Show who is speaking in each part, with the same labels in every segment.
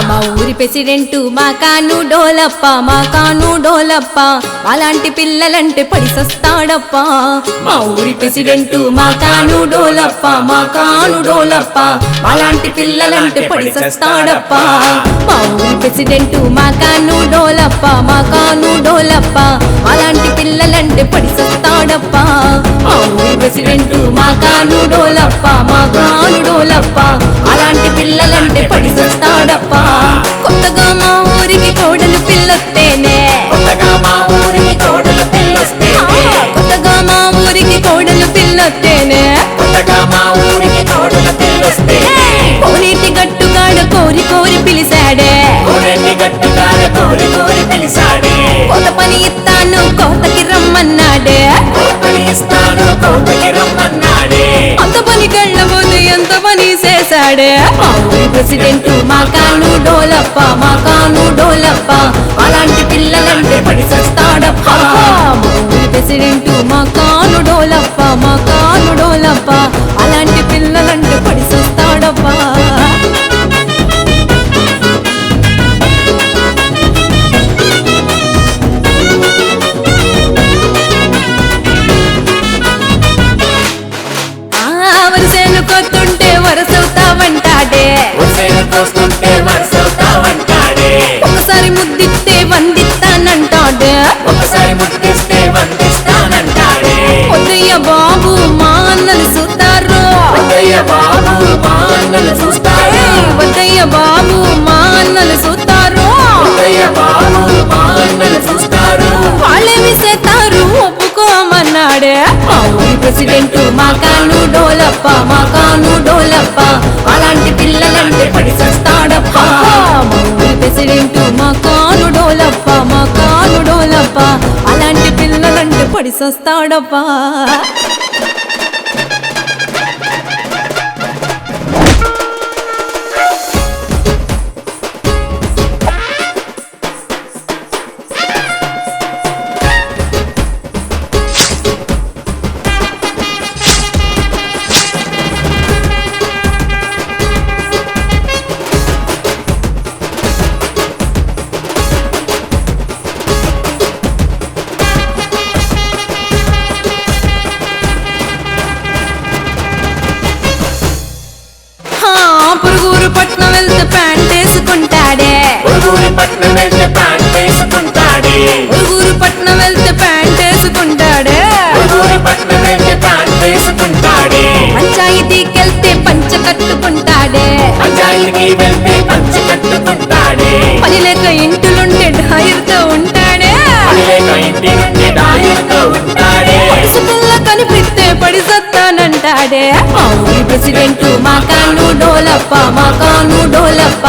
Speaker 1: మా ఊరి ప్రెసిడెంట్ మా కాను డోలప్ప మా కాను డోలప్ప అలాంటి పిల్లలంటే పడిసొస్తాడప్ప మా ఊరి ప్రెసిడెంట్ మా కాను డోలప్ప మా కాను డోలప్ప అలాంటి పిల్లలంటే పడిసొస్తాడప్ప మా ఊరి ప్రెసిడెంట్ మా కాను డోలప్ప మా కాను డోలప్ప అలాంటి పిల్లలంటే పడిసొస్తాడప్ప మా ఊరి ప్రెసిడెంట్ మా కాను డోలప్ప మా కాను డోలప్ప అలాంటి పిల్లలంటే పడిసొస్తాడప్ప కొత్తగా మా ఊరికి కోడలు పిల్లొస్తేనే
Speaker 2: కొత్తగా మా ఊరికి కోడలు పిల్లొస్తేనే
Speaker 1: కొత్తగా మా ఊరికి కోడలు పిల్లొస్తేనే
Speaker 2: కొత్తగా మా ఊరికి కోడలు పిల్లొస్తేనే
Speaker 1: కోనేటి గట్టుగాడ కోరి కోరి పిలిచాడే
Speaker 2: కోరెన్ని గట్టుగాడ కోరి కోరి పిలిచాడే
Speaker 1: కొత్త పని ఇస్తాను కోతకి రమ్మన్నాడే
Speaker 2: కోతని ఇస్తాను కోతకి రమ్మన్నాడే
Speaker 1: అంత పని కళ్ళబోతే ఎంత పని చేశాడే మా ఊరి ప్రెసిడెంట్ మా కాను డోలప్ప మా కాను డోలప్ప అలాంటి పిల్లలంటే పడిసొస్తాడప్ప మా ఊరి ప్రెసిడెంట్ మా కాను డోలప్ప మా కాను డోలప్ప అలాంటి పిల్లలంటే పడిసొస్తాడప్ప వరసేను కొత్తుంటే వరసవుతావంటాడే
Speaker 2: వరసేను కోస్తుంటే వరసవుతావంటాడే
Speaker 1: ఒకసారి ముద్దిస్తే వందిస్తానంటాడే
Speaker 2: ఒకసారి ముట్టిస్తే వందిస్తానంటాడే
Speaker 1: పొద్దయ్య బాబు మా అన్నలు చూస్తారు
Speaker 2: వద్దయ్య బాబు మా అన్నలు చూస్తాడు
Speaker 1: వద్దయ్య బాబు మా అన్నలు చూస్తారు
Speaker 2: వద్దయ్య బాబు మా అన్నలు చూస్తారు
Speaker 1: వాళ్ళేమి చేస్తారు ఒప్పుకోమన్నాడే మా ఊరి ప్రెసిడెంట్ మా కాను డోలప్ప మా కాను డోలప్ప అలాంటి పిల్లలంటే పడిసొస్తాడప్ప మా ఊరి ప్రెసిడెంట్ మా కాను డోలప్ప మా కాను డోలప్ప అలాంటి పిల్లలంటే పడిసొస్తాడప్ప పురుగురు పట్నం వెళ్తే ప్యాంట్ వేసుకుంటాడే
Speaker 2: పురుగురు పట్నం వెళ్తే ప్యాంట్ వేసుకుంటాడే
Speaker 1: పురుగురు పట్నం వెళ్తే ప్యాంట్ వేసుకుంటాడే
Speaker 2: పురుగురు పట్నం వెళ్తే ప్యాంట్ వేసుకుంటాడే
Speaker 1: పంచాయతీకెళ్తే పంచ కట్టుకుంటాడే
Speaker 2: పంచాయతీకి వెళ్తే పంచి కట్టుకుంటాడే
Speaker 1: పని లేక ఇంటిలుంటే డాయర్తో ఉంటాడే
Speaker 2: పని లేక ఇంటి నుండి డాయర్తో ఉంటాడే
Speaker 1: పిల్ల కనిపిస్తే పడిసొత్తానంటాడే మా ఊరి ప్రెసిడెంట్ మా కాను డోలప్ప మా కాను డోలప్ప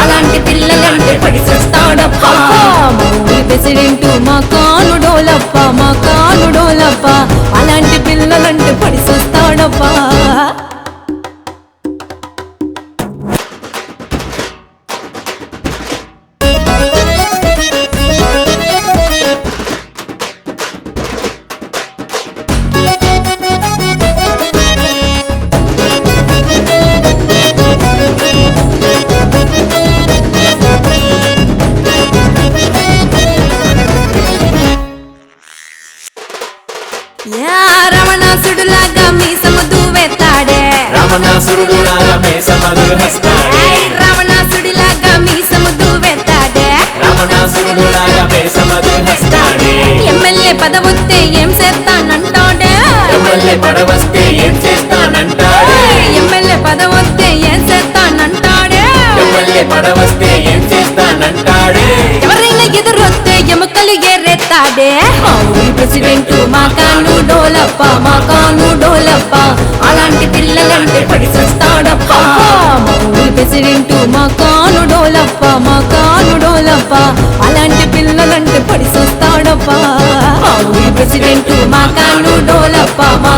Speaker 1: అలాంటి పిల్లలంటే పడిసొస్తాడప్ప మా ఊరి ప్రెసిడెంట్ మా కాను డోలప్ప మా కాను డోలప్ప అలాంటి పిల్లలంటే పడిసొస్తాడప్ప రమణాసుడులాగా మీసము దువ్వెత్తాడే
Speaker 2: రావణాసురుడులాగా మీసమదు హస్తాడే
Speaker 1: రావణాసుడిలాగా మీసము దువ్వెత్తాడే
Speaker 2: రావణాసురుడులాగా మీసమదు హస్తాడే
Speaker 1: ఎమ్మెల్యే పదవొత్తే ఏం చేస్తానంటాడే
Speaker 2: ఎమ్మెల్యే పడవస్తే ఏం చేస్తానంటాడే
Speaker 1: ఎమ్మెల్యే పదవొత్తే ఏం చేస్తానంటాడే
Speaker 2: ఎమ్మెల్యే పడవస్తే ఏం చేస్తానంటాడే
Speaker 1: ఎవరైనా ఎదురొస్తే ఎముకలు ఎర్రెత్తాడే మా ఊరి ప్రెసిడెంట్ మా కాను డోలప్ప మా కాను డోలప్ప అలాంటి పిల్లలంటే పడిసొస్తాడప్ప మా ఊరి ప్రెసిడెంట్ మా కాను డోలప్ప మా కాను డోలప్ప అలాంటి పిల్లలంటే పడిసొస్తాడప్ప మా ఊరి ప్రెసిడెంట్ మా కాను డోలప్ప మా